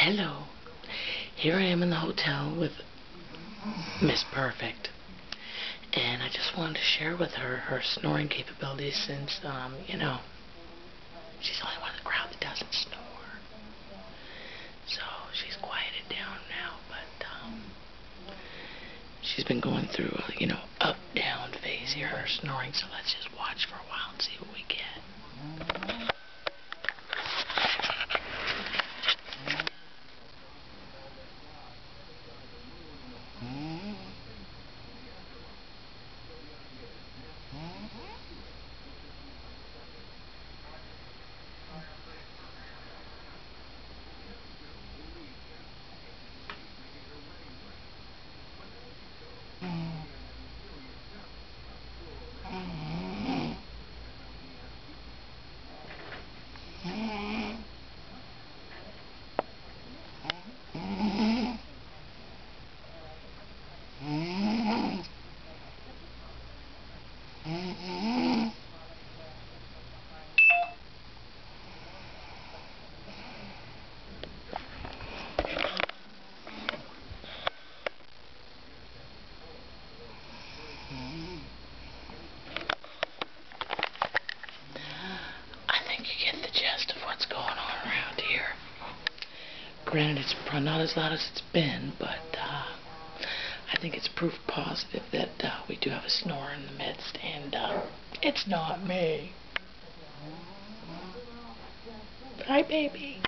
Hello. Here I am in the hotel with Miss Perfect. And I just wanted to share with her her snoring capabilities since, she's the only one in the crowd that doesn't snore. So she's quieted down now, but she's been going through a, up-down phase here, her snoring. So let's just watch for a while and see what we get. Of what's going on around here. Granted, it's probably not as loud as it's been, but I think it's proof positive that we do have a snore in the midst, and it's not me. Hi, baby.